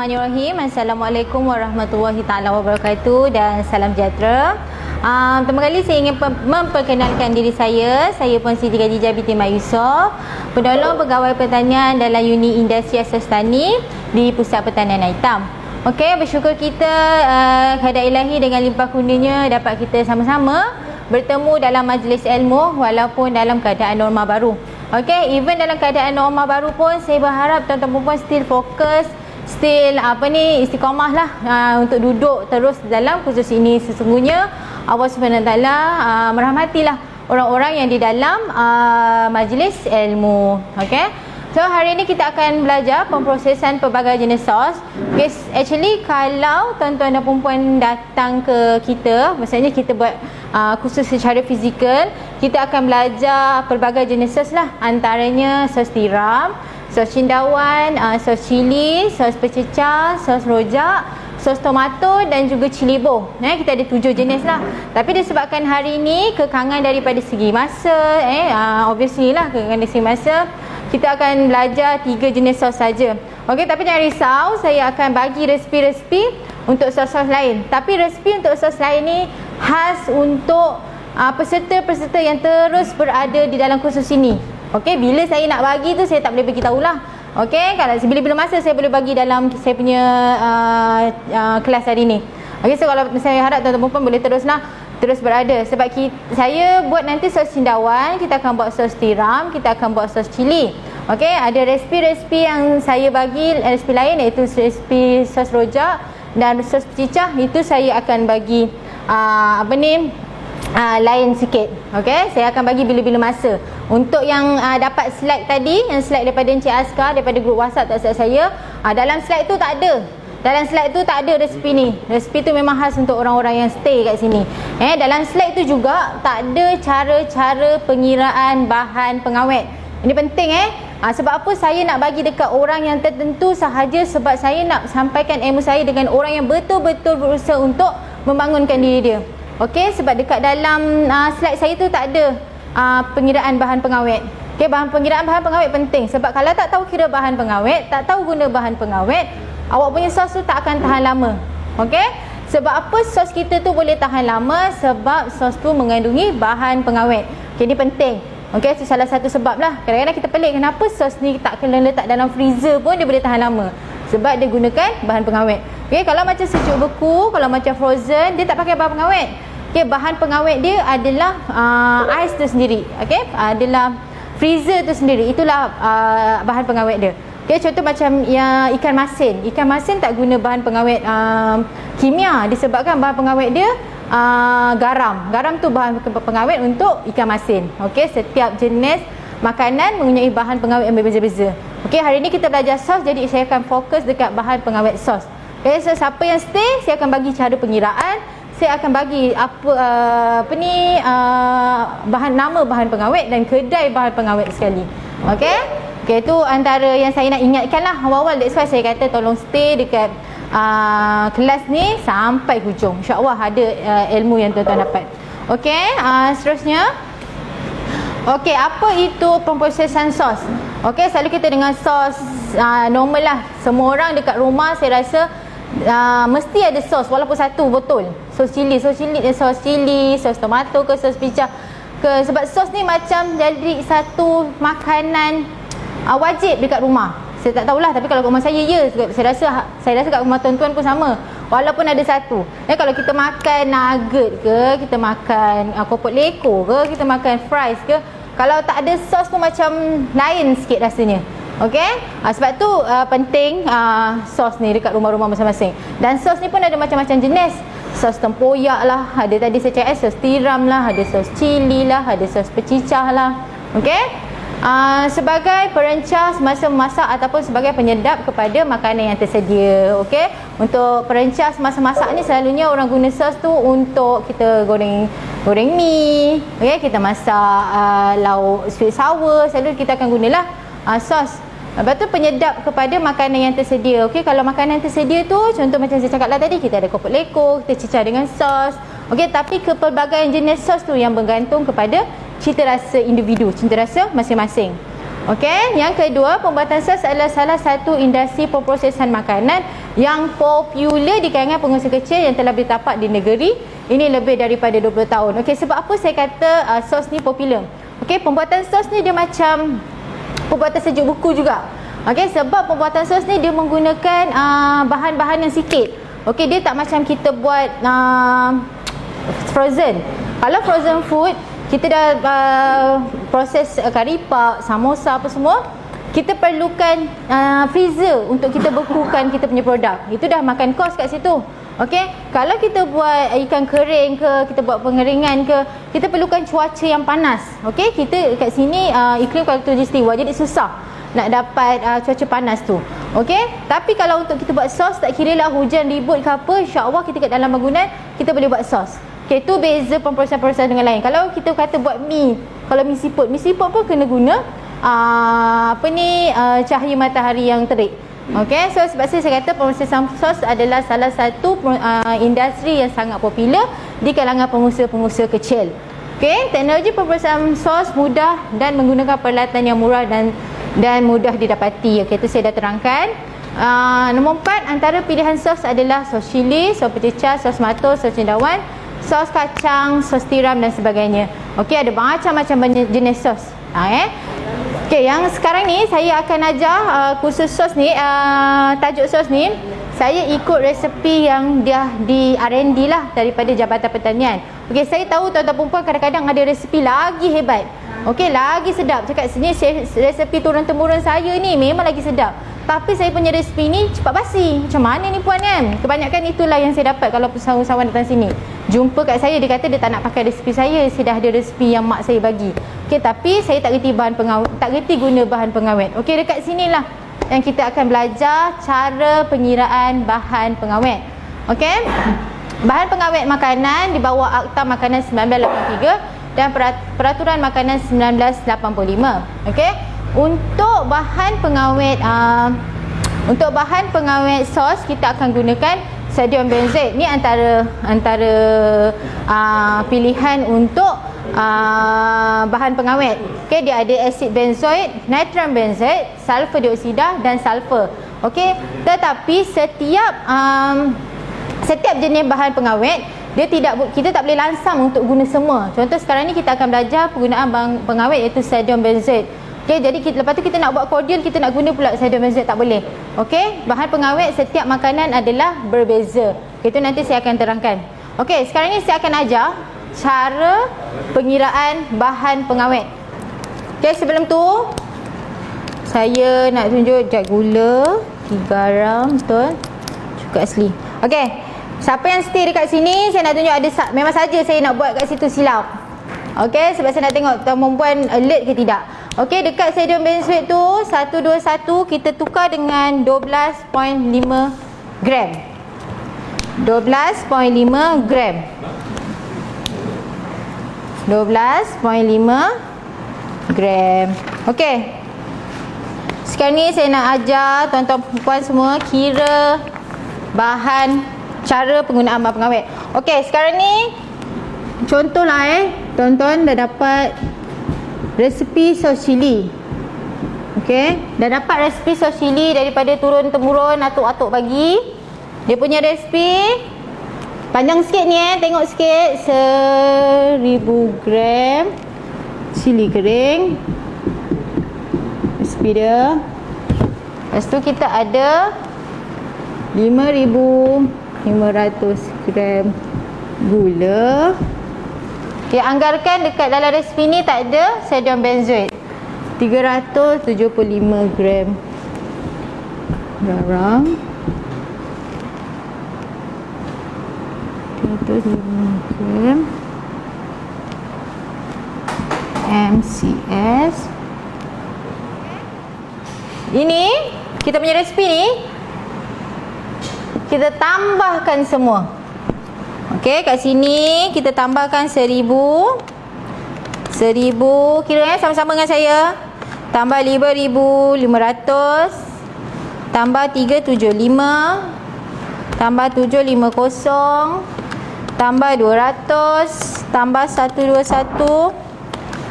Bismillahirrahmanirrahim. Assalamualaikum warahmatullahi taala wabarakatuh dan salam sejahtera. Pertama kali saya ingin memperkenalkan diri saya. Saya Puan Siti Khadijah binti Mat Yusof, penolong pegawai pertanian dalam unit industri asas tani di Pusat Pertanian Aitam. Okey, bersyukur kita keadaan ilahi dengan limpah kurnianya dapat kita sama-sama bertemu dalam majlis ilmu walaupun dalam keadaan norma baru. Okey, even dalam keadaan norma baru pun saya berharap tuan-tuan perempuan still fokus, still istiqamah lah untuk duduk terus dalam kursus ini. Sesungguhnya Allah SWT merahmatilah orang-orang yang di dalam majlis ilmu. Okey. So hari ini kita akan belajar pemprosesan pelbagai jenis sos. Okay, actually kalau tuan-tuan dan perempuan datang ke kita, maksudnya kita buat kursus secara fizikal, kita akan belajar pelbagai jenis sos lah. Antaranya sos tiram, sos cendawan, sos cili, sos pececah, sos rojak, sos tomato dan juga cili boh. Kita ada 7 jenis lah. Tapi disebabkan hari ini kekangan daripada segi masa, obviously lah kekangan dari segi masa, kita akan belajar 3 jenis sos saja. Okey, tapi jangan risau, saya akan bagi resipi-resipi untuk sos-sos lain. Tapi resipi untuk sos lain ni khas untuk peserta-peserta yang terus berada di dalam kursus ini. Okey, bila saya nak bagi tu saya tak boleh beritahu lah. Okey, kalau bila-bila masa saya boleh bagi dalam saya punya kelas hari ni. Okey, so kalau saya harap tuan-tuan perempuan boleh terus berada sebab saya buat nanti sos cendawan, kita akan buat sos tiram, kita akan buat sos cili. Okey, ada resipi-resipi yang saya bagi, resipi lain iaitu resipi sos rojak dan sos pecicah, itu saya akan bagi lain sikit. Okey, saya akan bagi bila-bila masa. Untuk yang dapat slide tadi, yang slide daripada Encik Askar daripada grup WhatsApp saya, dalam slide tu tak ada. Dalam slide tu tak ada resipi ni. Resipi tu memang khas untuk orang-orang yang stay kat sini. Dalam slide tu juga tak ada cara-cara pengiraan bahan pengawet. Ini penting sebab apa saya nak bagi dekat orang yang tertentu sahaja, sebab saya nak sampaikan ilmu saya dengan orang yang betul-betul berusaha untuk membangunkan diri dia. Okey, sebab dekat dalam slide saya tu tak ada pengiraan bahan pengawet. Okey, pengiraan bahan pengawet penting sebab kalau tak tahu kira bahan pengawet, tak tahu guna bahan pengawet, awak punya sos tu tak akan tahan lama. Okey? Sebab apa sos kita tu boleh tahan lama? Sebab sos tu mengandungi bahan pengawet. Okey, ni penting. Okey, itu salah satu sebab lah. Kadang-kadang kita pelik kenapa sos ni tak kena letak dalam freezer pun dia boleh tahan lama. Sebab dia gunakan bahan pengawet. Okey, kalau macam sejuk beku, kalau macam frozen, dia tak pakai bahan pengawet. Okey, bahan pengawet dia adalah ais tu sendiri. Okey, adalah freezer tu sendiri. Itulah bahan pengawet dia. Okay, contoh macam ikan masin. Ikan masin tak guna bahan pengawet kimia disebabkan bahan pengawet dia garam. Garam tu bahan pengawet untuk ikan masin. Okey, setiap jenis makanan mempunyai bahan pengawet yang berbeza-beza. Okey, hari ni kita belajar sos, jadi saya akan fokus dekat bahan pengawet sos. Okey, so siapa yang stay, saya akan bagi cara pengiraan. Saya akan bagi nama bahan pengawet dan kedai bahan pengawet sekali. Okey? Okay, itu antara yang saya nak ingatkan lah awal-awal. That's why saya kata tolong stay dekat kelas ni sampai hujung. InsyaAllah ada ilmu yang tuan-tuan dapat. Okay, seterusnya. Okay, apa itu pemprosesan sos? Okay, selalu kita dengan sos normal lah. Semua orang dekat rumah saya rasa mesti ada sos walaupun satu botol. Sos cili, sos tomato ke sos pecah ke. Sebab sos ni macam jadi satu makanan wajib dekat rumah. Saya tak tahulah, tapi kalau kat rumah saya saya rasa kat rumah tuan-tuan pun sama. Walaupun ada satu. Kalau kita makan nugget ke, kita makan kopot leko ke, kita makan fries ke, kalau tak ada sos tu macam lain sikit rasanya. Okey? Sebab tu penting sos ni dekat rumah-rumah masing-masing. Dan sos ni pun ada macam-macam jenis. Sos tempoyak lah, ada tadi saya cakap sos tiram lah, ada sos cili lah, ada sos pecicah lah. Okey? Sebagai perencah semasa memasak ataupun sebagai penyedap kepada makanan yang tersedia. Okey, untuk perencah semasa masak ni selalunya orang guna sos tu untuk kita goreng mi. Okey, kita masak lauk sweet sour, selalu kita akan gunalah sos. Lepas tu penyedap kepada makanan yang tersedia. Okey, kalau makanan tersedia tu contoh macam saya cakap lah tadi, kita ada kopot leko, kita cecah dengan sos. Okey, tapi kepelbagaian jenis sos tu yang bergantung kepada cita rasa individu, cita rasa masing-masing. Okey, yang kedua, pembuatan sos adalah salah satu industri pemprosesan makanan yang popular di kalangan pengusaha kecil yang telah bertapak di negeri ini lebih daripada 20 tahun. Okey, sebab apa saya kata sos ni popular? Okey, pembuatan sos ni dia macam pembuatan sejuk buku juga. Okey, sebab pembuatan sos ni dia menggunakan bahan-bahan yang sikit. Okey, dia tak macam kita buat frozen. Kalau frozen food, kita dah proses kari puff, samosa apa semua, kita perlukan freezer untuk kita bekukan kita punya produk. Itu dah makan kos kat situ. Okey, kalau kita buat ikan kering ke, kita buat pengeringan ke, kita perlukan cuaca yang panas. Okey, kita kat sini iklim khatulistiwa, jadi susah nak dapat cuaca panas tu. Okey, tapi kalau untuk kita buat sos, tak kira lah hujan, ribut ke apa, insya-Allah kita kat dalam bangunan kita boleh buat sos. Okey, tu beza pemprosesan dengan lain. Kalau kita kata buat mi, kalau mi siput pun kena guna cahaya matahari yang terik. Okey, so sebab saya kata pemprosesan sos adalah salah satu industri yang sangat popular di kalangan pengusaha-pengusaha kecil. Okey, teknologi pemprosesan sos mudah dan menggunakan peralatan yang murah dan mudah didapati. Okey, itu saya dah terangkan. Nombor 4, antara pilihan sos adalah sos cili, sos peticah, sos tomato, sos cendawan, sos kacang, sos tiram dan sebagainya. Okey, ada macam-macam jenis sos. Okey, yang sekarang ni saya akan ajar kursus sos ni, tajuk sos ni saya ikut resepi yang dah di R&D lah daripada Jabatan Pertanian. Okey, saya tahu tuan-tuan perempuan kadang-kadang ada resepi lagi hebat. Okey, lagi sedap. Cakap sini resepi turun-temurun saya ni memang lagi sedap. Tapi saya punya resepi ni cepat basi. Macam mana ni puan kan? Kebanyakan itulah yang saya dapat kalau usahawan datang sini. Jumpa kat saya, dia kata dia tak nak pakai resepi saya dah ada resepi yang mak saya bagi. Okey, tapi saya tak reti bahan pengawet, tak reti guna bahan pengawet. Okey, dekat sinilah yang kita akan belajar cara pengiraan bahan pengawet. Okey. Bahan pengawet makanan di bawah Akta Makanan 1983 dan Peraturan Makanan 1985. Okey. Untuk bahan pengawet sos kita akan gunakan sodium benzoat. Ni antara pilihan untuk bahan pengawet. Okey, dia ada asid benzoat, nitram benzoat, sulfur dioksida dan sulfur. Okey, tetapi setiap jenis bahan pengawet kita tak boleh langsam untuk guna semua. Contoh sekarang ni kita akan belajar penggunaan bahan pengawet iaitu sodium benzoat. Okey, jadi lepas tu kita nak buat cordial, kita nak guna pula sodium benzoat, tak boleh. Okey, bahan pengawet setiap makanan adalah berbeza. Itu nanti saya akan terangkan. Okey, sekarang ni saya akan ajar cara pengiraan bahan pengawet. Okey, sebelum tu saya nak tunjuk jat gula, garam, betul, cuka asli. Okey, siapa yang stay dekat sini, saya nak tunjuk ada memang saja saya nak buat kat situ silap. Okey, sebab saya nak tengok tuan perempuan alert ke tidak. Okey, dekat sodium benzoat tu 121 kita tukar dengan 12.5 gram. 12.5 gram. 12.5 gram. Okey. Sekarang ni saya nak ajar tuan-tuan puan semua kira cara penggunaan bahan pengawet. Okey, sekarang ni contohlah tuan-tuan dah dapat resepi sos cili. Okey, dah dapat resepi sos cili daripada turun-temurun atuk-atuk bagi. Dia punya resepi panjang sikit ni tengok sikit. 1000 gram cili kering. Resepi dia. Lepas tu kita ada 5500 gram gula. Okay, anggarkan dekat dalam resepi ni tak ada sodium benzoat. 375 gram garam. 375 gram MCS. Ini kita punya resepi ni kita tambahkan semua. Okey, kat sini kita tambahkan 1000. Kira sama-sama dengan saya. Tambah 5500. Tambah 375. Tambah 750. Tambah 200. Tambah 121.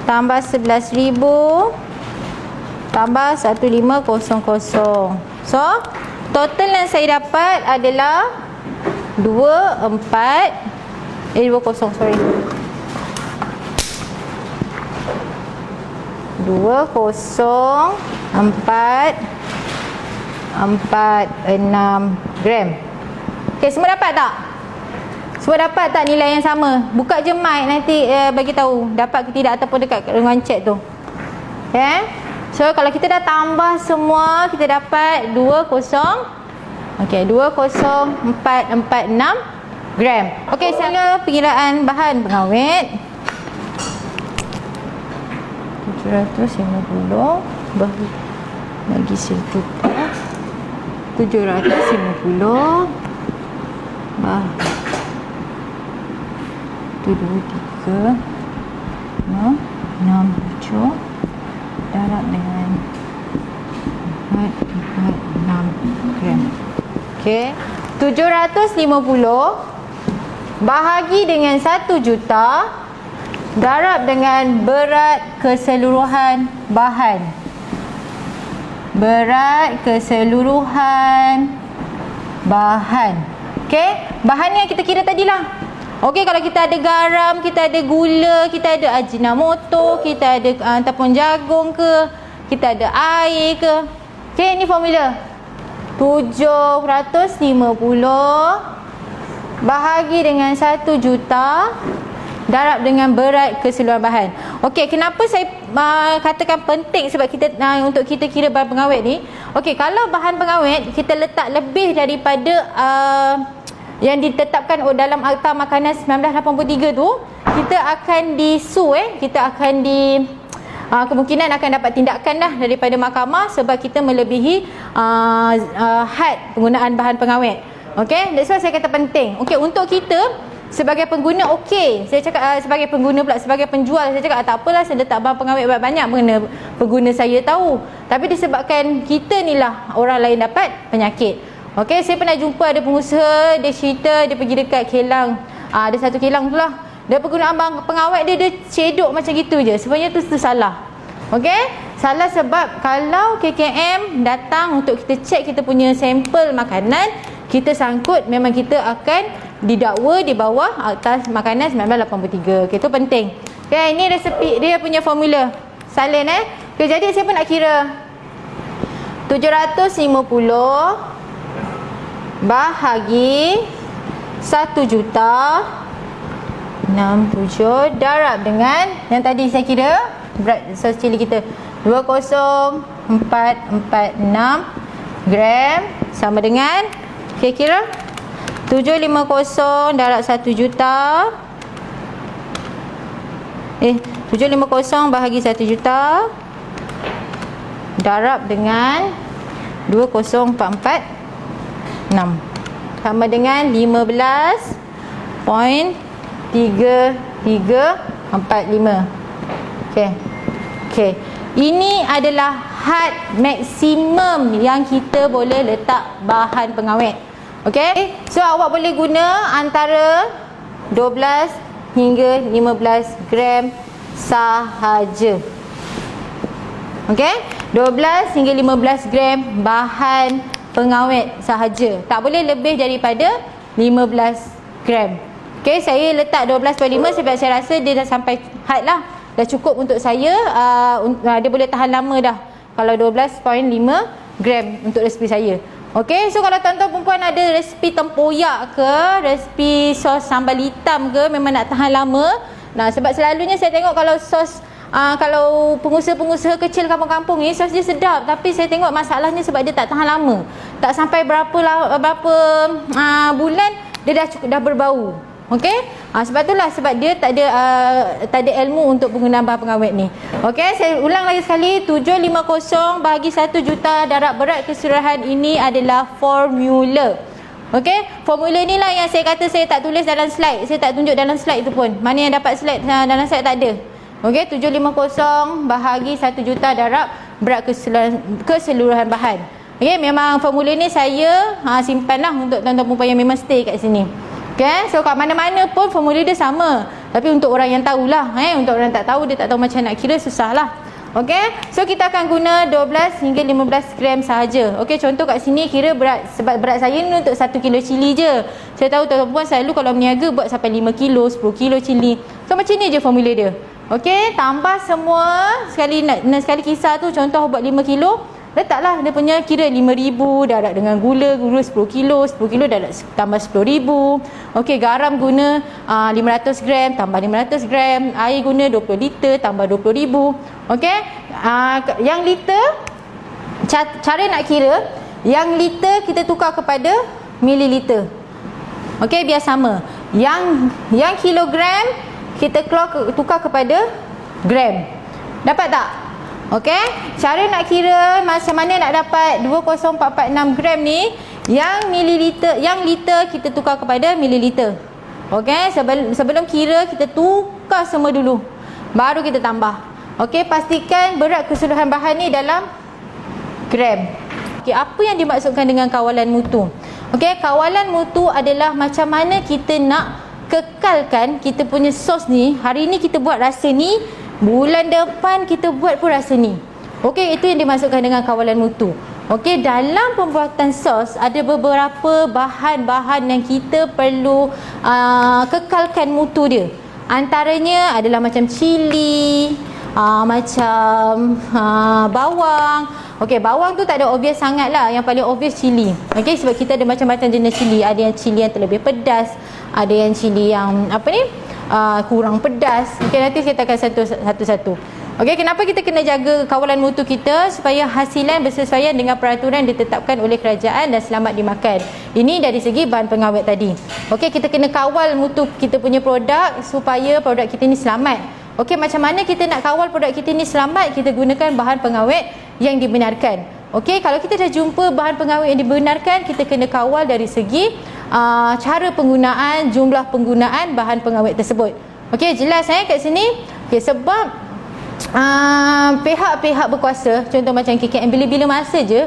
Tambah 11,000. tambah 1500. So, total yang saya dapat adalah 20, sorry. 20,446 gram. Okey, semua dapat tak? Semua dapat tak nilai yang sama? Buka je mic nanti bagi tahu dapat ke tidak ataupun dekat dengan chat tu. Okay. So kalau kita dah tambah semua, kita dapat 20,446 gram. Okey, saya pengiraan bahan pengawet. 750 bagi 1 750 1, 2, 3 6, 7 darab dengan 446 gram. Okey, 750 bahagi dengan 1 juta darab dengan berat keseluruhan bahan. Berat keseluruhan bahan. Okey, bahan yang kita kira tadilah. Okey, kalau kita ada garam, kita ada gula, kita ada ajinomoto, kita ada ataupun jagung ke, kita ada air ke. Okey, ini formula. 750 bahagi dengan 1 juta darab dengan berat keseluruhan bahan. Okey, kenapa saya katakan penting sebab kita untuk kita kira bahan pengawet ni. Okey, kalau bahan pengawet kita letak lebih daripada yang ditetapkan dalam Akta Makanan 1983 tu, kita akan kita akan kemungkinan akan dapat tindakan dah daripada mahkamah sebab kita melebihi had penggunaan bahan pengawet. Okey, that's why saya kata penting. Okey, untuk kita sebagai pengguna okey, saya cakap sebagai pengguna pula, sebagai penjual saya cakap tak apalah saya letak bahan pengawet banyak mana pengguna saya tahu. Tapi disebabkan kita ni lah orang lain dapat penyakit. Okey, saya pernah jumpa ada pengusaha, dia cerita dia pergi dekat kilang. Ada satu kilang tu lah. Dia penggunaan bahan pengawet dia cedok macam gitu je. Sebenarnya tu salah. Okey? Salah sebab kalau KKM datang untuk kita cek kita punya sampel makanan, kita sangkut memang kita akan didakwa di bawah Akta Makanan 1983. Okey, itu penting. Okey, ini resepi dia punya formula. Salin Okey, jadi saya pun nak kira 750 bahagi 1 juta 67 darab dengan yang tadi saya kira berat sos cili kita 20,446 gram sama dengan kira-kira 750 darab 1 juta 750 bahagi 1 juta darab dengan 20,446 sama dengan 15.3345. Okey. Ini adalah had maksimum yang kita boleh letak bahan pengawet. Okey. So awak boleh guna antara 12 hingga 15 gram sahaja. Okey. 12 hingga 15 gram bahan pengawet sahaja. Tak boleh lebih daripada 15 gram. Okey, saya letak 12.5 sebab saya rasa dia dah sampai had lah. Dah cukup untuk saya. Dia boleh tahan lama dah. Kalau 12.5 gram untuk resipi saya. Okey, so kalau tuan-tuan perempuan ada resipi tempoyak ke, resipi sos sambal hitam ke, memang nak tahan lama. Nah, sebab selalunya saya tengok kalau sos kalau pengusaha-pengusaha kecil kampung-kampung ni sos dia sedap, tapi saya tengok masalahnya sebab dia tak tahan lama. Tak sampai berapa bulan dia dah berbau. Okey? Sebab itulah sebab dia tak ada ilmu untuk penggunaan bahan pengawet ni. Okey, saya ulang lagi sekali, 750 bahagi 1 juta darab berat keseluruhan ini adalah formula. Okey, formula inilah yang saya kata saya tak tulis dalam slide. Saya tak tunjuk dalam slide tu pun. Mana yang dapat slide dalam slide tak ada. Okey, 750 bahagi 1 juta darab berat keseluruhan bahan. Okey, memang formula ni saya simpanlah untuk tuan-tuan perempuan yang memang stay kat sini. Okey, so kat mana-mana pun formula dia sama. Tapi untuk orang yang tahulah, untuk orang tak tahu, dia tak tahu macam nak kira, susahlah. Okey, so kita akan guna 12 hingga 15 gram sahaja. Okey, contoh kat sini kira berat, sebab berat saya ni untuk 1 kilo cili je. Saya tahu tuan-tuan puan selalu kalau berniaga buat sampai 5 kilo, 10 kilo cili. So macam ni je formula dia. Okey, tambah semua sekali sekali kisar tu, contoh buat 5 kilo, letaklah dia punya kira 5,000 darab dengan gula 10 kilo darab tambah 10,000. Okey, garam guna 500 gram tambah 500 gram, air guna 20 liter tambah 20,000. Okey, yang liter cara nak kira, yang liter kita tukar kepada mililiter. Okey, biar sama. Yang kilogram kita tukar kepada gram. Dapat tak? Okey, cara nak kira macam mana nak dapat 20446 gram ni, yang liter kita tukar kepada mililiter. Okey, sebelum kira kita tukar semua dulu, baru kita tambah. Okey, pastikan berat keseluruhan bahan ni dalam gram. Okey, apa yang dimaksudkan dengan kawalan mutu? Okey, kawalan mutu adalah macam mana kita nak kekalkan kita punya sos ni. Hari ni kita buat rasa ni, bulan depan kita buat pun rasa ni. Okey, itu yang dimaksudkan dengan kawalan mutu. Okey, dalam pembuatan sos ada beberapa bahan-bahan yang kita perlu kekalkan mutu dia. Antaranya adalah macam cili, macam bawang. Okey, bawang tu tak ada obvious sangat lah. Yang paling obvious cili. Okey, sebab kita ada macam-macam jenis cili. Ada yang cili yang terlebih pedas, ada yang cili yang kurang pedas. Okey, nanti saya akan satu-satu. Okey, kenapa kita kena jaga kawalan mutu kita? Supaya hasilan bersesuaian dengan peraturan ditetapkan oleh kerajaan dan selamat dimakan. Ini dari segi bahan pengawet tadi. Okey, kita kena kawal mutu kita punya produk supaya produk kita ni selamat. Okey, macam mana kita nak kawal produk kita ni selamat? Kita gunakan bahan pengawet yang dibenarkan. Okey, kalau kita dah jumpa bahan pengawet yang dibenarkan, kita kena kawal dari segi cara penggunaan, jumlah penggunaan bahan pengawet tersebut. Okey, jelas kat sini. Okey, sebab pihak-pihak berkuasa, contoh macam KKM, bila-bila masa je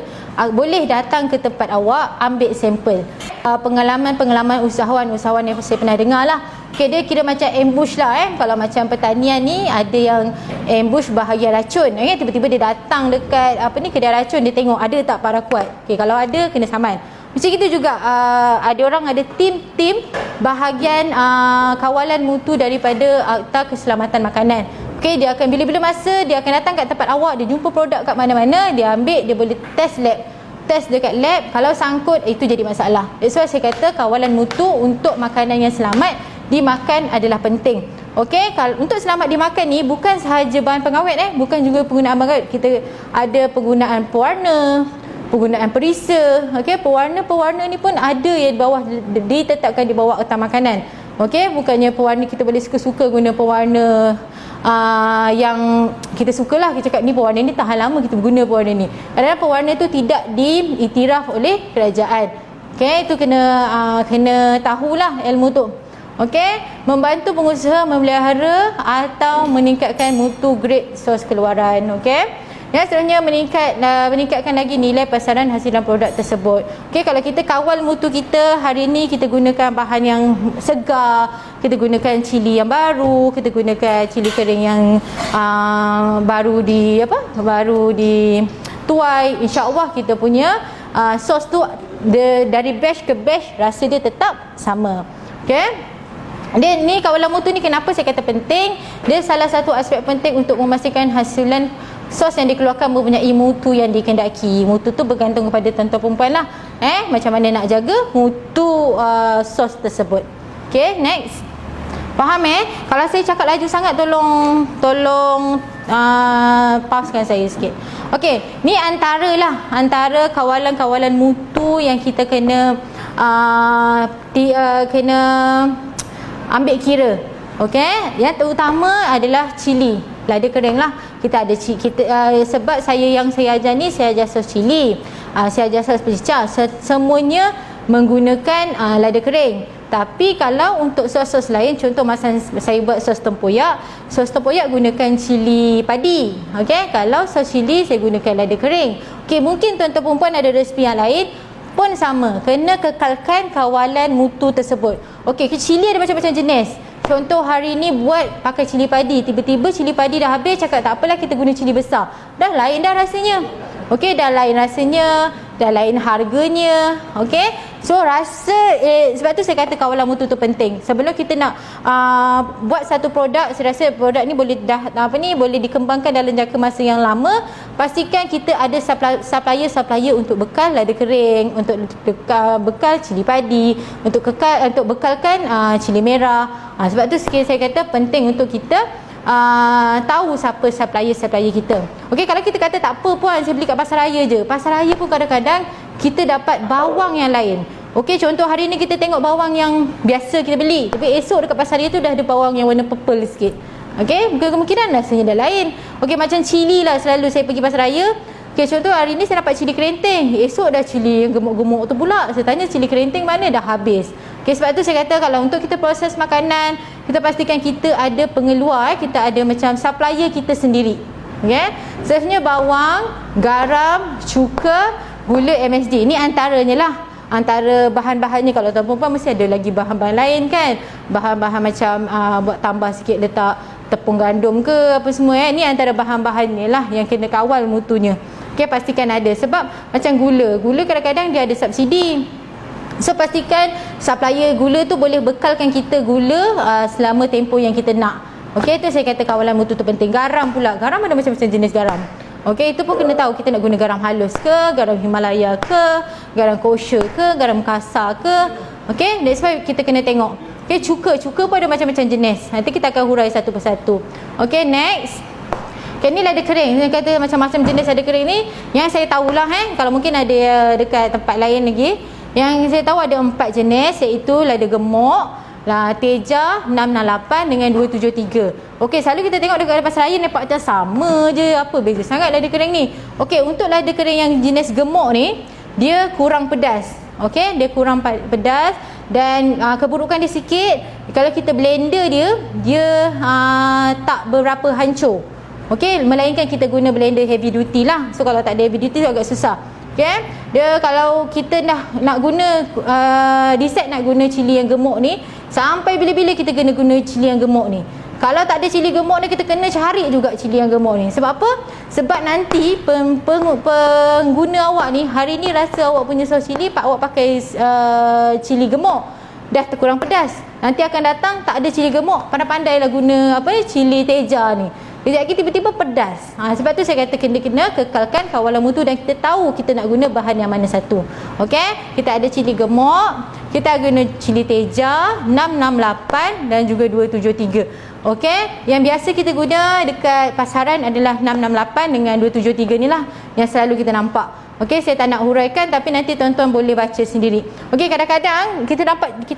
boleh datang ke tempat awak, ambil sampel. Pengalaman usahawan yang saya pernah dengar lah. Okay, dia kira macam ambush lah. Kalau macam pertanian ni ada yang ambush bahagian racun. Tiba-tiba dia datang dekat kedai racun, dia tengok ada tak paraquat. Okay, kalau ada kena saman. Macam itu juga ada orang ada tim bahagian kawalan mutu daripada Akta Keselamatan Makanan. Okey, dia akan bila-bila masa dia akan datang kat tempat awak, dia jumpa produk kat mana-mana, dia ambil, dia boleh test dekat lab. Kalau sangkut, itu jadi masalah. That's why saya kata kawalan mutu untuk makanan yang selamat dimakan adalah penting. Okey, kalau untuk selamat dimakan ni bukan sahaja bahan pengawet bukan juga penggunaan pengawet. Kita ada penggunaan pewarna, penggunaan perisa. Okey, pewarna ni pun ada yang di bawah, ditetapkan di bawah Akta Makanan. Okey, bukannya pewarna kita boleh suka-suka guna pewarna yang kita sukalah. Kita cakap ni pewarna ni tahan lama, kita guna pewarna ni. Kadang-kadang pewarna tu tidak diiktiraf oleh kerajaan. Okey, itu kena tahulah ilmu tu. Okey, membantu pengusaha memelihara atau meningkatkan mutu grade sos keluaran. Okey, yang seterusnya meningkatkan lagi nilai pasaran hasilan produk tersebut. Okey, kalau kita kawal mutu kita, hari ini kita gunakan bahan yang segar, kita gunakan cili yang baru, kita gunakan cili kering yang baru dituai, insya-Allah kita punya sos tu dari batch ke batch rasa dia tetap sama. Okey, dan ni kawalan mutu ni kenapa saya kata penting? Dia salah satu aspek penting untuk memastikan hasilan sos yang dikeluarkan mempunyai mutu yang dikehendaki. Mutu tu bergantung kepada tuan-tuan perempuan lah. Macam mana nak jaga mutu sos tersebut. Okay, next. Faham Kalau saya cakap laju sangat, tolong pauskan saya sikit. Okay, ni antara kawalan-kawalan mutu yang kita kena ambil kira. Okay, yang terutama adalah cili, lada kering lah. Kita ada sebab saya ajar ni, saya ajar sos cili, saya ajar sos pecah, semuanya menggunakan lada kering. Tapi kalau untuk sos-sos lain, contoh masa saya buat sos tempoyak gunakan cili padi. Okey, kalau sos cili saya gunakan lada kering. Okey, mungkin tuan-tuan perempuan ada resipi yang lain pun sama, kena kekalkan kawalan mutu tersebut. Okey, cili ada macam-macam jenis. contoh hari ni buat pakai cili padi, tiba-tiba cili padi dah habis, cakap tak apalah kita guna cili besar, dah lain dah rasanya. Okey, dah lain rasanya, dah lain harganya. Okey, so rasa sebab tu saya kata kawalan mutu tu penting. Sebelum kita nak buat satu produk, saya rasa produk ni boleh boleh dikembangkan dalam jangka masa yang lama. Pastikan kita ada supplier untuk bekal lada kering, untuk bekal cili padi, untuk bekalkan cili merah. Sebab tu saya kata penting untuk kita tahu siapa supplier kita. Okey, kalau kita kata tak apa puan, saya beli kat pasar raya je. Pasar raya pun kadang-kadang kita dapat bawang yang lain. Okey, contoh hari ni kita tengok bawang yang biasa kita beli, tapi esok dekat pasar raya tu dah ada bawang yang warna purple sikit. Okey, kemungkinan rasanya dah lain. Okey, macam cili lah, selalu saya pergi pasar raya. Okey, contoh hari ni saya dapat cili kerenting, esok dah cili yang gemuk-gemuk tu pula. Saya tanya cili kerenting mana, dah habis. Okay, sebab tu saya kata kalau untuk kita proses makanan, kita pastikan kita ada pengeluar, kita ada macam supplier kita sendiri. Okay, sebenarnya bawang, garam, cuka, gula, MSG, ni antaranya lah. Antara bahan-bahannya, kalau tuan perempuan mesti ada lagi bahan-bahan lain kan. Bahan-bahan macam buat tambah sikit, letak tepung gandum ke apa semua ni antara bahan-bahannya lah yang kena kawal mutunya. Okay, pastikan ada. Sebab macam gula kadang-kadang dia ada subsidi. So pastikan supplier gula tu boleh bekalkan kita gula selama tempoh yang kita nak. Okey, itu saya kata kawalan mutu tu penting. Garam pula, garam ada macam-macam jenis garam. Okey, itu pun kena tahu kita nak guna garam halus ke, garam Himalaya ke, garam kosher ke, garam kasar ke. Okey, that's why kita kena tengok. Okey, cuka pun ada macam-macam jenis. Nanti kita akan hurai satu persatu. Okey, next. Okay, ni lada kering. Saya kata macam-macam jenis lada kering ni yang saya tahulah kalau mungkin ada dekat tempat lain lagi. Yang saya tahu ada 4 jenis, iaitu lada gemuk, teja 668 dengan 273. Okey, selalu kita tengok dekat pasar raya nampak macam sama je, apa beza sangat lada kering ni. Okey, untuk lada kering yang jenis gemuk ni, dia kurang pedas. Okey, dia kurang pedas dan keburukan dia sikit, kalau kita blender dia tak berapa hancur. Okey, melainkan kita guna blender heavy duty lah. So kalau tak ada heavy duty agak susah. Okay? Dia kalau kita nak guna decide nak guna cili yang gemuk ni, sampai bila-bila kita kena guna cili yang gemuk ni. Kalau tak ada cili gemuk ni, kita kena cari juga cili yang gemuk ni. Sebab apa? Sebab nanti pengguna awak ni, hari ni rasa awak punya sos cili, awak pakai cili gemuk, dah terkurang pedas. Nanti akan datang tak ada cili gemuk, pandai-pandailah guna cili teja ni. Kejap lagi tiba-tiba pedas. Sebab tu saya kata kena kekalkan kawalan mutu dan kita tahu kita nak guna bahan yang mana satu. Okey, kita ada cili gemuk, kita guna cili teja 668 dan juga 273. Okey, yang biasa kita guna dekat pasaran adalah 668 dengan 273 ni lah yang selalu kita nampak. Okey, saya tak nak huraikan tapi nanti tuan-tuan boleh baca sendiri. Okey, kadang-kadang kita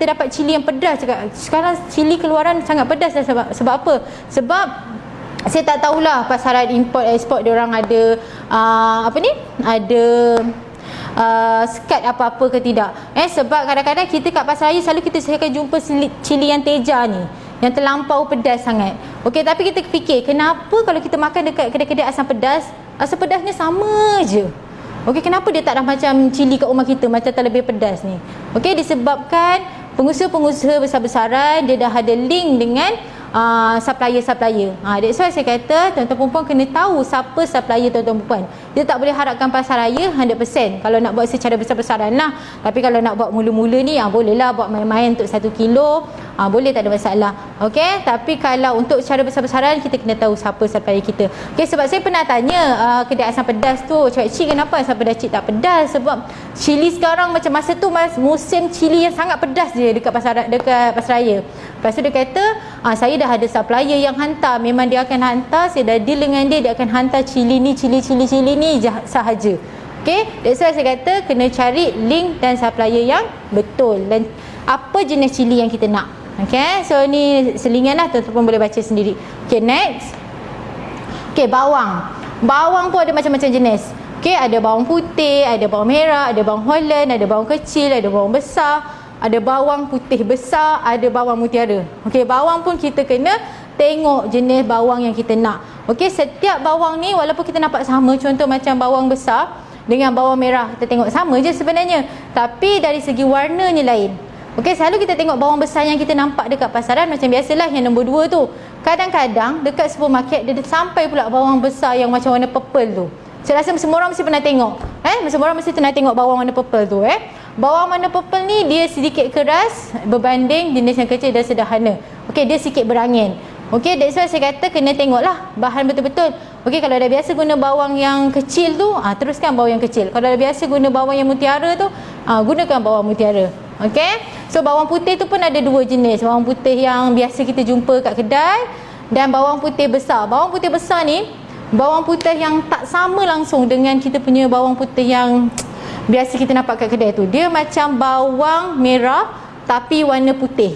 dapat cili yang pedas. Sekarang cili keluaran sangat pedas sebab apa? Sebab saya tak tahulah pasaran import ekspor diorang ada ada sekat apa-apa ke tidak. Sebab kadang-kadang kita kat pasar raya selalu saya akan jumpa cili yang teja ni yang terlampau pedas sangat. Okey, tapi kita fikir kenapa kalau kita makan dekat kedai-kedai asam pedasnya sama je. Okey, kenapa dia tak dah macam cili kat rumah kita macam terlebih pedas ni? Okey, disebabkan pengusaha-pengusaha besar-besaran dia dah ada link dengan supplier. That's why saya kata tuan-tuan perempuan kena tahu siapa supplier tuan-tuan perempuan. Dia tak boleh harapkan pasar raya 100% kalau nak buat secara besar-besaran lah. Tapi kalau nak buat mula-mula ni bolehlah buat main-main untuk 1 kilo, boleh, tak ada masalah. Okey, tapi kalau untuk secara besar-besaran kita kena tahu siapa supplier kita. Okey, sebab saya pernah tanya kedai asam pedas tu, cik kenapa asam pedas cik tak pedas? Sebab cili sekarang macam masa tu musim cili yang sangat pedas je dekat pasar raya. Lepas tu dia kata saya dah ada supplier yang hantar, memang dia akan hantar, saya dah deal dengan dia akan hantar cili ni sahaja. Okey, that's why saya kata kena cari link dan supplier yang betul dan apa jenis cili yang kita nak. Okey, so ni selingan lah, tuan-tuan boleh baca sendiri. Okey, next. Okey, bawang pun ada macam-macam jenis. Okey, ada bawang putih, ada bawang merah, ada bawang Holland, ada bawang kecil, ada bawang besar, ada bawang putih besar, ada bawang mutiara. Okey, bawang pun kita kena tengok jenis bawang yang kita nak. Okey, setiap bawang ni walaupun kita nampak sama, contoh macam bawang besar dengan bawang merah, kita tengok sama je sebenarnya, tapi dari segi warnanya lain. Okey, selalu kita tengok bawang besar yang kita nampak dekat pasaran macam biasalah yang nombor 2 tu. Kadang-kadang dekat supermarket dia sampai pula bawang besar yang macam warna purple tu. Saya rasa semua orang mesti pernah tengok. Semua orang mesti pernah tengok bawang warna purple tu. Bawang warna purple ni dia sedikit keras berbanding jenis yang kecil dan sederhana. Okey, dia sikit berangin. Okey, that's why saya kata kena tengoklah bahan betul-betul. Okey, kalau dah biasa guna bawang yang kecil tu, teruskan bawang yang kecil. Kalau dah biasa guna bawang yang mutiara tu, gunakan bawang mutiara. Okey. So bawang putih tu pun ada 2 jenis. Bawang putih yang biasa kita jumpa kat kedai dan bawang putih besar. Bawang putih besar ni bawang putih yang tak sama langsung dengan kita punya bawang putih yang biasa kita nampak kat kedai tu. Dia macam bawang merah tapi warna putih.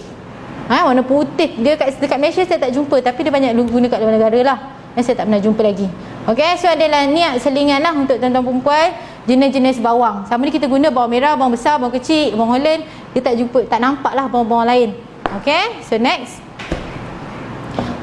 Warna putih. Dia dekat Malaysia saya tak jumpa, tapi dia banyak guna kat luar negara lah. Saya tak pernah jumpa lagi. Okey, so adalah niat selingan lah untuk tuan-tuan perempuan jenis-jenis bawang. Sama ni kita guna bawang merah, bawang besar, bawang kecil, bawang Holland. Dia tak jumpa, tak nampak lah bawang-bawang lain. Okey, so next.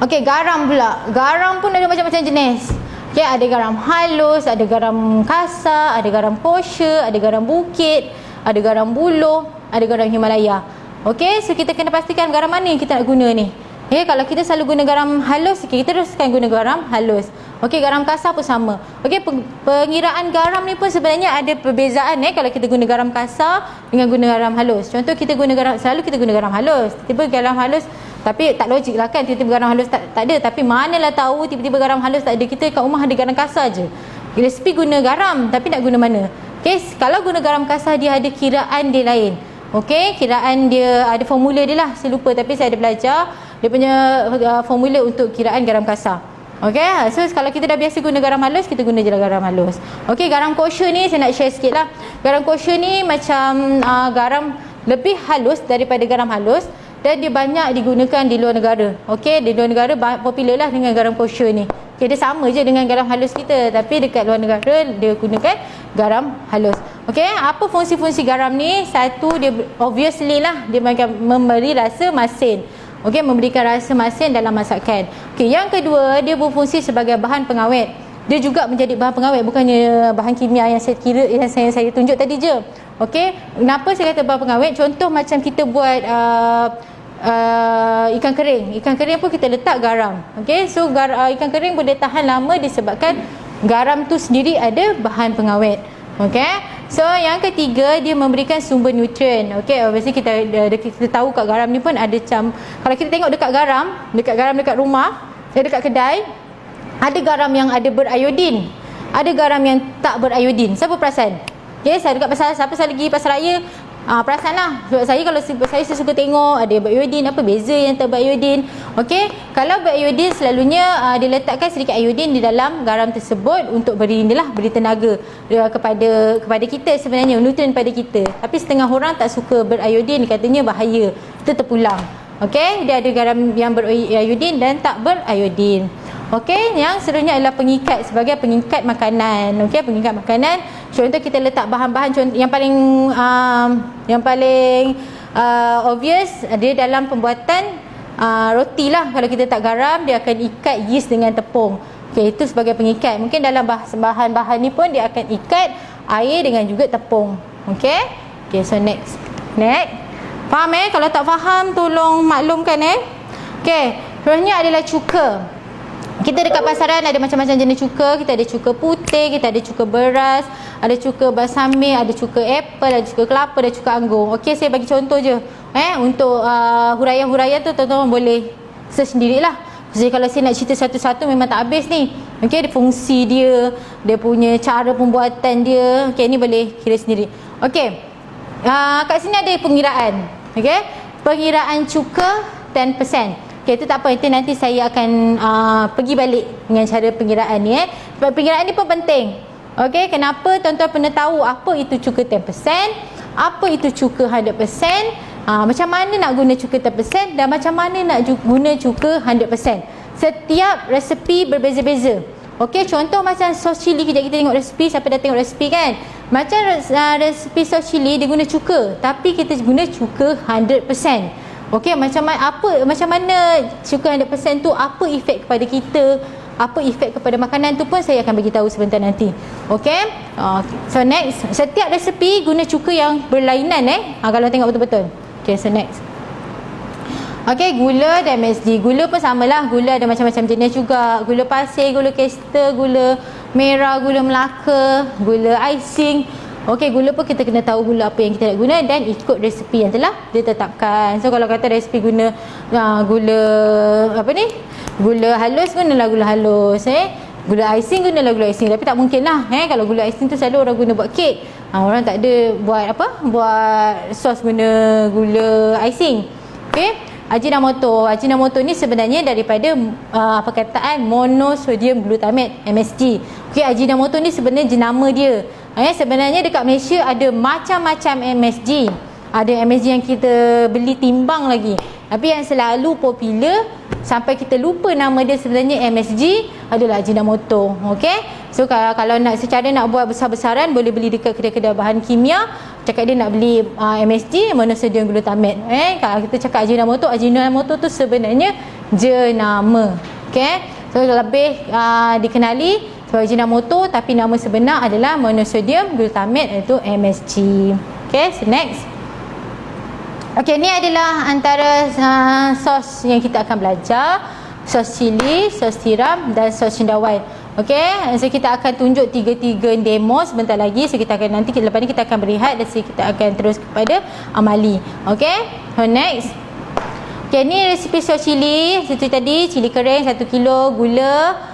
Okey, garam pula. Garam pun ada macam-macam jenis. Okey, ada garam halus, ada garam kasar, ada garam kosher, ada garam bukit, ada garam buluh, ada garam Himalaya. Okey, so kita kena pastikan garam mana yang kita nak guna ni. Kalau kita selalu guna garam halus, kita teruskan guna garam halus. Okey, garam kasar pun sama. Okey, pengiraan garam ni pun sebenarnya ada perbezaan kalau kita guna garam kasar dengan guna garam halus. Contoh kita guna garam, selalu kita guna garam halus. Tiba-tiba garam halus, tapi tak logik lah kan, tiba-tiba garam halus tak ada. Tapi manalah tahu tiba-tiba garam halus tak ada. Kita kat rumah ada garam kasar je. Resipi guna garam, tapi nak guna mana? Okey, kalau guna garam kasar dia ada kiraan dia lain. Okey, kiraan dia ada formula dia lah. Saya lupa tapi saya ada belajar dia punya formula untuk kiraan garam kasar. Okey, so kalau kita dah biasa guna garam halus, kita guna je lah garam halus. Okey, garam kosher ni saya nak share sikit lah. Garam kosher ni macam garam lebih halus daripada garam halus dan dia banyak digunakan di luar negara. Okey, di luar negara popular lah dengan garam kosher ni. Okey, dia sama je dengan garam halus kita, tapi dekat luar negara dia gunakan garam halus. Okey, apa fungsi-fungsi garam ni? Satu, dia obviously lah dia memberi rasa masin. Okey, memberikan rasa masin dalam masakan. Okey, yang kedua, dia berfungsi sebagai bahan pengawet. Dia juga menjadi bahan pengawet, bukannya bahan kimia yang saya kira yang saya tunjuk tadi je. Okey, kenapa saya kata bahan pengawet? Contoh macam kita buat ikan kering. Ikan kering pun kita letak garam. Okey, so ikan kering boleh tahan lama disebabkan garam tu sendiri ada bahan pengawet. Okey, so yang ketiga, dia memberikan sumber nutrien. Okey, obviously kita tahu kat garam ni pun ada macam, kalau kita tengok dekat garam dekat rumah, dekat kedai, ada garam yang ada beriodin, ada garam yang tak beriodin. Siapa perasan? Okey, saya dekat pasar, siapa saya pergi pasar raya, perasan lah. Sebab saya, kalau saya suka tengok ada beriodin, apa beza yang tak beriodin. Okey, kalau beriodin selalunya diletakkan sedikit iodin di dalam garam tersebut untuk beri tenaga kepada kita, sebenarnya nutrien pada kita. Tapi setengah orang tak suka beriodin, katanya bahaya, kita terpulang. Okey, dia ada garam yang beriodin dan tak beriodin. Okey, yang seterusnya adalah pengikat, sebagai pengikat makanan. Okey, pengikat makanan. Contoh kita letak bahan-bahan, contoh yang paling obvious dia dalam pembuatan roti lah. Kalau kita letak garam, dia akan ikat yeast dengan tepung. Okey, itu sebagai pengikat. Mungkin dalam bahan-bahan ni pun dia akan ikat air dengan juga tepung. Okey. Okey, so next. Faham kalau tak faham tolong maklumkan Okey, seterusnya adalah cuka. Kita dekat pasaran ada macam-macam jenis cuka. Kita ada cuka putih, kita ada cuka beras, ada cuka balsamik, ada cuka apple, ada cuka kelapa, ada cuka anggur. Okey, saya bagi contoh je. Untuk huraian-huraian tu tuan-tuan boleh search sendirilah. Jadi kalau saya nak cerita satu-satu memang tak habis ni. Okey, fungsi dia, dia punya cara pembuatan dia. Okey, ni boleh kira sendiri. Okey. Kat sini ada pengiraan. Okey. Pengiraan cuka 10%. Okey, itu tak apa, nanti saya akan pergi balik dengan cara pengiraan ni Sebab pengiraan ni pun penting. Okey, kenapa tuan-tuan pernah tahu apa itu cuka 10%, apa itu cuka 100%, macam mana nak guna cuka 10% dan macam mana nak guna cuka 100%. Setiap resepi berbeza-beza. Okey, contoh macam sos cili, kejap kita tengok resepi, siapa dah tengok resepi kan? Macam resepi sos cili dia guna cuka, tapi kita guna cuka 100%. Okey, macam mana cuka 100% tu, apa efek kepada kita, apa efek kepada makanan tu pun saya akan bagi tahu sebentar nanti. Okey. So next, setiap resepi guna cuka yang berlainan kalau tengok betul-betul. Okay, so next. Okay, gula dan MSG. Gula pun samalah. Gula ada macam-macam jenis juga. Gula pasir, gula kester, gula merah, gula Melaka, gula icing. Okay, gula pun kita kena tahu gula apa yang kita nak guna dan ikut resipi yang telah ditetapkan. So kalau kata resipi guna gula apa ni? Gula halus, gunalah gula halus. Gula icing, gunalah gula icing. Tapi tak mungkin lah. Kalau gula icing tu selalu orang guna buat kek. Orang tak ada buat apa? Buat sos guna gula icing. Okay. Ajinomoto ni sebenarnya daripada perkataan monosodium glutamate, MSG. Okey, ajinomoto ni sebenarnya jenama dia. Sebenarnya dekat Malaysia ada macam-macam MSG. Ada MSG yang kita beli timbang lagi. Tapi yang selalu popular sampai kita lupa nama dia sebenarnya MSG adalah ajinomoto. Okey. So kalau nak secara nak buat besar-besaran boleh beli dekat kedai-kedai bahan kimia. Cakap dia nak beli MSG, monosodium glutamate. Kalau kita cakap ajinomoto tu sebenarnya jenama. Okey. So lebih dikenali sebagai ajinomoto tapi nama sebenar adalah monosodium glutamate iaitu MSG. Okey, so next. Okey, ni adalah antara sos yang kita akan belajar. Sos cili, sos tiram dan sos cendawan. Okey, so kita akan tunjuk tiga-tiga demo sebentar lagi. So kita akan nanti lepas ni kita akan berehat dan kita akan terus kepada amali. Okey, so next. Okey, ni resipi sos cili. Seperti tadi, cili kering 1 kilo, gula,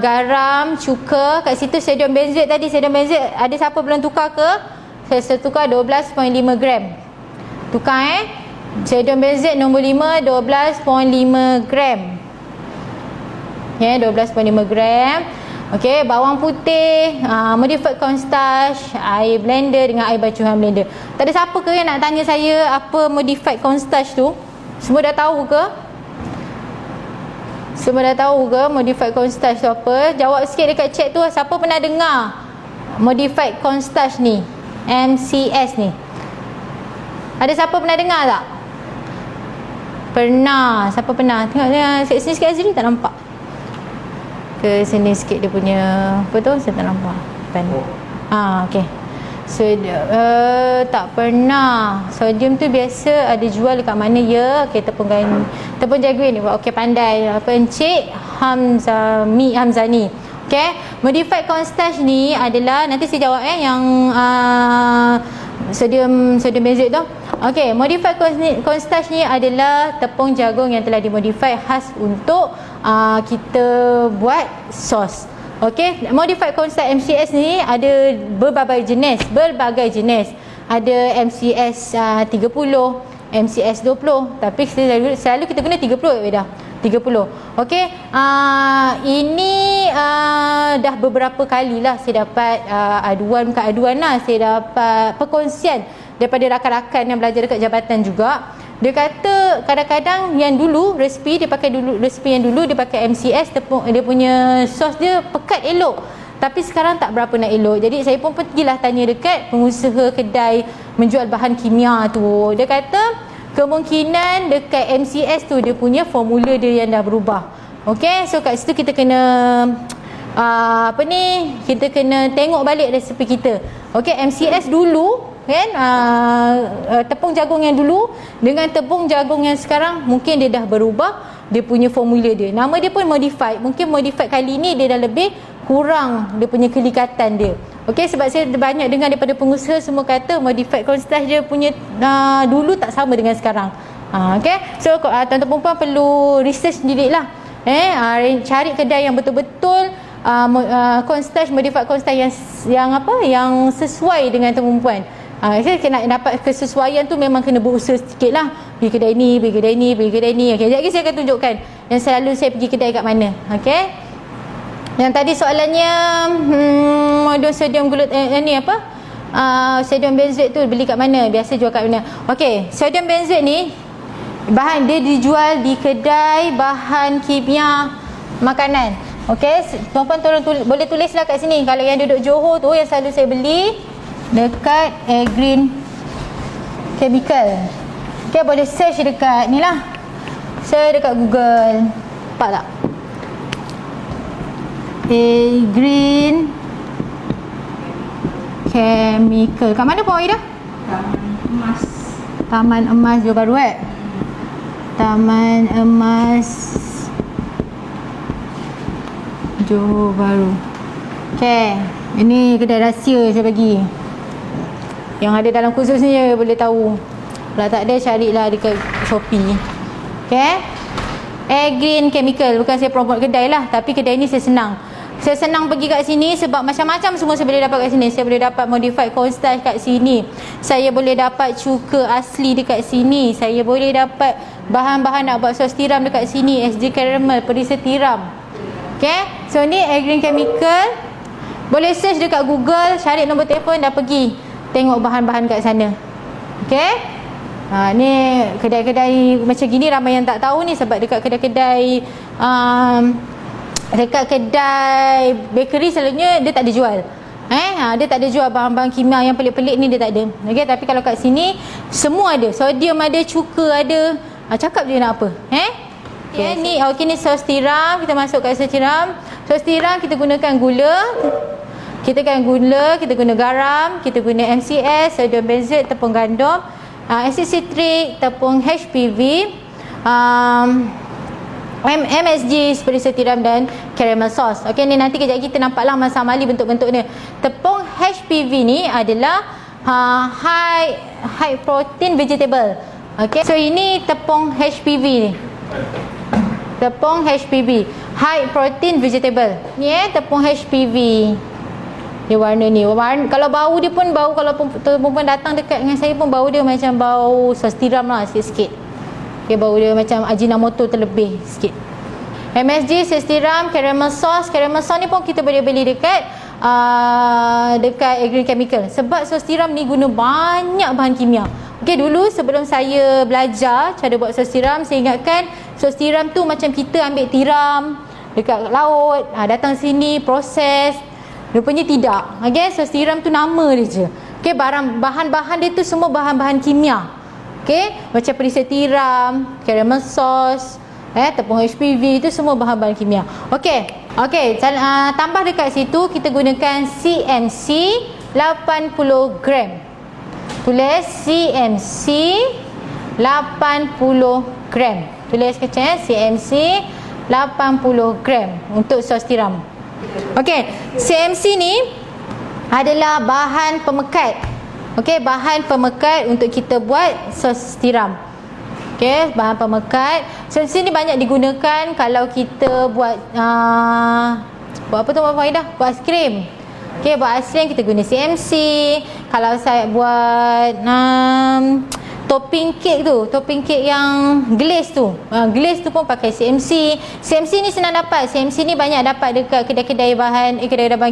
garam, cuka. Kat situ sodium benzoat tadi, sodium benzoat ada siapa belum tukar ke? Saya tukar 12.5 gram. Tukar sodium benzoat nombor 5 12.5 gram. 12.5 gram. Okey, bawang putih, modified cornstarch, air blender dengan air bacuhan blender. Tak ada siapa ke yang nak tanya saya apa modified cornstarch tu? Semua dah tahu ke? Semua dah tahu ke modified cornstarch tu apa? Jawab sikit dekat chat tu. Siapa pernah dengar modified cornstarch ni? MCS ni. Ada siapa pernah dengar tak? Pernah. Siapa pernah? Tengok sini sikit Azri, tak nampak. Ke sini sikit dia punya apa tu? Saya tak nampak. Okey. So tak pernah. Sodium tu biasa ada jual dekat mana ya? Okey, tepung jagung ni. Okey, pandai. Apa Encik Hamzani. Okey, modified cornstarch ni adalah nanti saya jawab yang sodium benzoat tu. Okey, modified cornstarch ni adalah tepung jagung yang telah dimodify khas untuk kita buat sos. Okey, modified cornstarch MCS ni ada berbagai jenis. Ada MCS 30, MCS 20, tapi selalu kita guna 30 dah. 30. Okey, ini dah beberapa kali lah saya dapat saya dapat perkongsian daripada rakan-rakan yang belajar dekat jabatan juga. Dia kata kadang-kadang yang dulu resipi dia pakai MCS, dia punya sos dia pekat elok. Tapi sekarang tak berapa nak elok. Jadi saya pun pergilah tanya dekat pengusaha kedai menjual bahan kimia tu. Dia kata kemungkinan dekat MCS tu dia punya formula dia yang dah berubah. Okey, so kat situ kita kena kita kena tengok balik resipi kita. Okey, MCS dulu kan, tepung jagung yang dulu dengan tepung jagung yang sekarang mungkin dia dah berubah dia punya formula dia. Nama dia pun modified. Mungkin modified kali ni dia dah lebih kurang dia punya kelikatan dia. Okey, sebab saya banyak dengar daripada pengusaha semua kata modified cornstarch dia punya dulu tak sama dengan sekarang. Okey, so tuan-tuan perempuan perlu research sendiri lah. Cari kedai yang betul-betul cornstarch, modified cornstarch yang sesuai dengan perempuan. Saya kena dapat kesesuaian tu memang kena berusaha sikit lah. Pergi kedai ni, pergi kedai ni, pergi kedai ni. Okey, sekejap lagi saya akan tunjukkan yang selalu saya pergi kedai kat mana. Okey, yang tadi soalannya sodium sodium benzoat tu beli kat mana? Biasa jual kat mana? Okey, sodium benzoat ni bahan dia dijual di kedai bahan kimia makanan. Okey, tuan-puan boleh tulislah kat sini. Kalau yang duduk Johor tu yang selalu saya beli dekat Green Chemical. Okey, boleh search dekat ni lah. Search dekat Google. Nampak tak? Green Chemical. Kat mana Puan Aida? Taman Emas. Taman Emas Johor Bahru Taman Emas Johor Bahru. Okay, ini kedai rahsia saya bagi. Yang ada dalam kursus ni je boleh tahu. Kalau tak ada, carilah dekat Shopee. Okay, Air Green Chemical. Bukan saya promote kedai lah, tapi kedai ni saya senang. Saya senang pergi kat sini sebab macam-macam semua saya boleh dapat kat sini. Saya boleh dapat modified cornstarch kat sini. Saya boleh dapat cuka asli dekat sini. Saya boleh dapat bahan-bahan nak buat sos tiram dekat sini. SG caramel, perisa tiram. Okay, so ni Air Green Chemical. Boleh search dekat Google, cari nombor telefon, dah pergi tengok bahan-bahan kat sana. Okay, ni kedai-kedai macam gini ramai yang tak tahu ni, sebab dekat kedai-kedai dekat kedai bakery selalunya dia tak ada jual. Dia tak ada jual bahan-bahan kimia yang pelik-pelik ni, dia tak ada. Okay, tapi kalau kat sini semua ada. Sodium ada, cuka ada. Cakap je nak apa. Okay, ni ni sos tiram. Kita masuk kat sos tiram. Sos tiram kita gunakan gula. Kita guna garam, kita guna MCS, sodium benzoat, tepung gandum, asid sitrik, tepung HPV, MSG, perisa tiram dan caramel sauce. Okey, ni nanti kejap kita nampaklah masa amali bentuk-bentuk dia. Tepung HPV ni adalah high protein vegetable. Okey, so ini tepung HPV ni. Tepung HPV, high protein vegetable. Ni tepung HPV. Dia warna ni. Kalau bau dia pun bau, kalau perempuan datang dekat dengan saya pun bau dia macam bau sos tiram lah sikit-sikit. Okay, bau dia macam Ajinomoto terlebih sikit. MSG, sos tiram, caramel sauce. Caramel sauce ni pun kita boleh beli dekat Air Green Chemical. Sebab sos tiram ni guna banyak bahan kimia. Okay, dulu sebelum saya belajar cara buat sos tiram, saya ingatkan sos tiram tu macam kita ambil tiram dekat laut, datang sini proses. Rupanya tidak. Okay, sos tiram tu nama dia je. Okay, bahan-bahan dia tu semua bahan-bahan kimia. Okay, macam perisa tiram, caramel sauce, tepung HPV, itu semua bahan-bahan kimia. Okay, tambah dekat situ kita gunakan CMC 80 gram. Tulis CMC 80 gram. Tulis kecil, CMC 80 gram untuk sos tiram. Okey, CMC ni adalah bahan pemekat. Okey, bahan pemekat untuk kita buat sos tiram. Okey, bahan pemekat. CMC ni banyak digunakan kalau kita buat apa tu Faidah? Buat aiskrim. Okey, buat aiskrim kita guna CMC. Kalau saya buat topping cake yang glaze tu. Glaze tu pun pakai CMC. CMC ni senang dapat. CMC ni banyak dapat dekat kedai-kedai bahan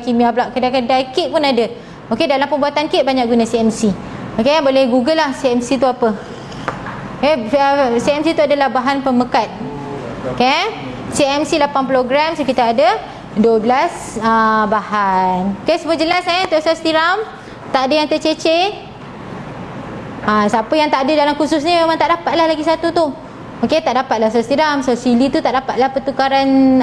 kimia pula. Kedai-kedai kek pun ada. Okey, dalam pembuatan kek banyak guna CMC. Okey, boleh Google lah CMC tu apa. CMC tu adalah bahan pemekat. Okey, CMC 80 gram, so kita ada 12 bahan. Okey, semua jelas untuk sos tiram? Tak ada yang tercecer? Siapa yang tak ada dalam kursus ni memang tak dapatlah lagi satu tu. Okey, tak dapatlah sos tiram. Sos cili tu tak dapatlah pertukaran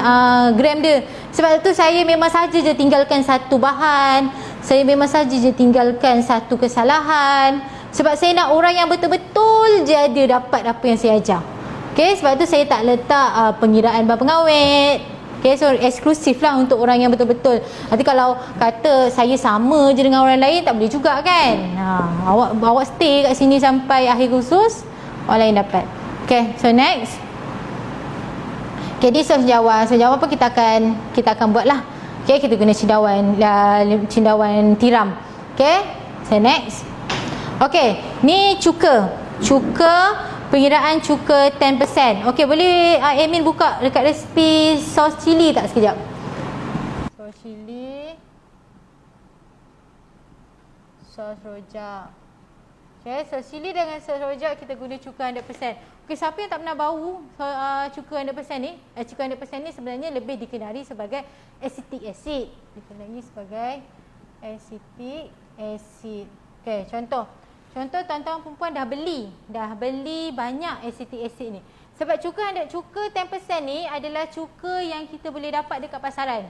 gram dia. Sebab tu saya memang saja je tinggalkan satu bahan. Saya memang saja je tinggalkan satu kesalahan. Sebab saya nak orang yang betul-betul je ada dapat apa yang saya ajar. Okey, sebab tu saya tak letak pengiraan bahan pengawet. Okay, so eksklusif lah untuk orang yang betul-betul. Nanti kalau kata saya sama je dengan orang lain, tak boleh juga kan. Awak stay kat sini sampai akhir kursus, orang lain dapat. Okay, so next. Okay, di sos jawan. Sos jawan pun kita akan buat lah. Okay, kita guna cendawan tiram. Okay, so next. Okay, ni cuka. Pengiraan cuka 10%. Okey, boleh Amin buka dekat resipi sos cili tak sekejap? Sos cili, sos rojak. Okey, sos cili dengan sos rojak kita guna cuka 100%. Okey, siapa yang tak pernah bau cuka 100% ni? Cuka 100% ni sebenarnya lebih dikenali sebagai acetic acid. Dikenali sebagai acetic acid. Okey, contoh tuan-tuan perempuan dah beli banyak acetic acid ni. Sebab cuka 10% ni adalah cuka yang kita boleh dapat dekat pasaran.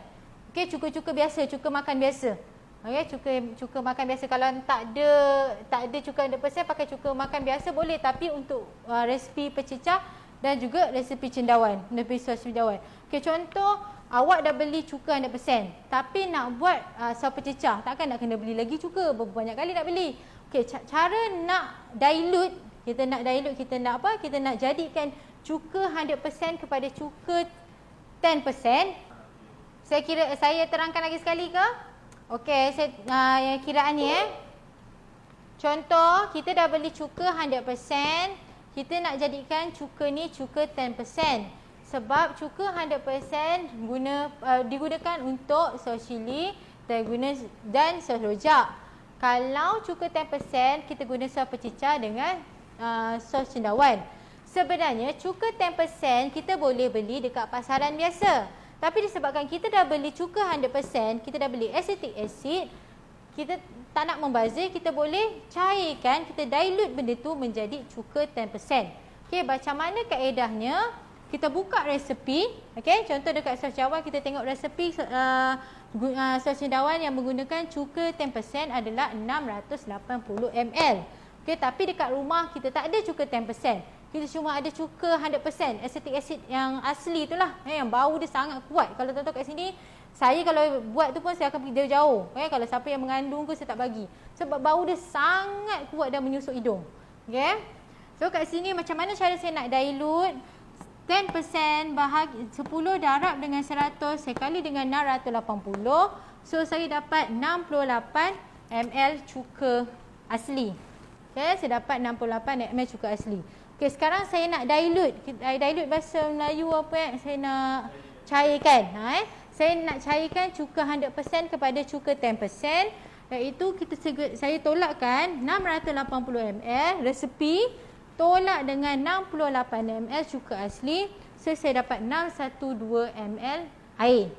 Okey, cuka-cuka biasa, cuka makan biasa. Okey, cuka makan biasa. Kalau tak ada cuka 100% pakai cuka makan biasa boleh, tapi untuk resipi pecicah dan juga resipi cendawan, resipi sos cendawan. Okey, contoh awak dah beli cuka 100% tapi nak buat sos pecicah, takkan nak kena beli lagi cuka, banyak kali nak beli. Okey, cara nak dilute, kita nak apa? Kita nak jadikan cuka 100% kepada cuka 10%. Saya terangkan lagi sekali ke? Okey, yang kiraan ni Contoh, kita dah beli cuka 100%, kita nak jadikan cuka ni cuka 10%. Sebab cuka 100% digunakan untuk sos cili dan sos rojak. Kalau cuka 10%, kita guna sos pecicah dengan sos cendawan. Sebenarnya cuka 10% kita boleh beli dekat pasaran biasa. Tapi disebabkan kita dah beli cuka 100%, kita dah beli acetic acid, kita tak nak membazir, kita boleh cairkan, kita dilute benda tu menjadi cuka 10%. Okey, macam mana kaedahnya? Kita buka resepi. Okey, contoh dekat sos cendawan kita tengok resepi sos cendawan yang menggunakan cuka 10% adalah 680 ml. Okey, tapi dekat rumah kita tak ada cuka 10%. Kita cuma ada cuka 100%, acetic acid yang asli itulah, yang bau dia sangat kuat. Kalau tuan-tuan kat sini, saya kalau buat tu pun saya akan pergi jauh. Kalau siapa yang mengandung ke saya tak bagi. Sebab bau dia sangat kuat dan menyusuk hidung. Okay. So kat sini macam mana cara saya nak dilute? 10% bahagi 10 darab dengan 100 saya kali dengan 680. So saya dapat 68 ml cuka asli. Okay, saya dapat 68 ml cuka asli. Okey, sekarang saya nak dilute. Dilute bahasa Melayu apa saya nak cairkan. Saya nak cairkan cuka 100% kepada cuka 10%. Iaitu saya tolakkan 680 ml resepi tolak dengan 68 ml cuka asli. So saya dapat 612 ml air.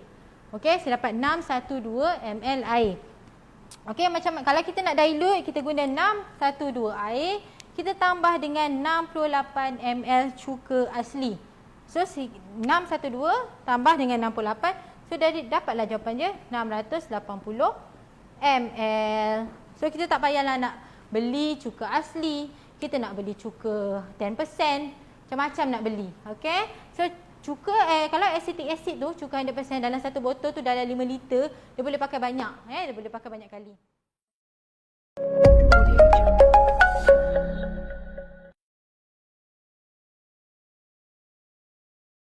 Okey, saya dapat 612 ml air. Okey, macam kalau kita nak dilute, kita guna 612 air. Kita tambah dengan 68 ml cuka asli. So 612 tambah dengan 68. So dapatlah jawapan dia 680 ml. So kita tak payahlah nak beli cuka asli. Kita nak beli cuka 10%. Macam-macam nak beli. Okay. So cuka kalau acetic acid tu cuka 100% dalam satu botol tu dalam 5 liter. Dia boleh pakai banyak. Dia boleh pakai banyak kali.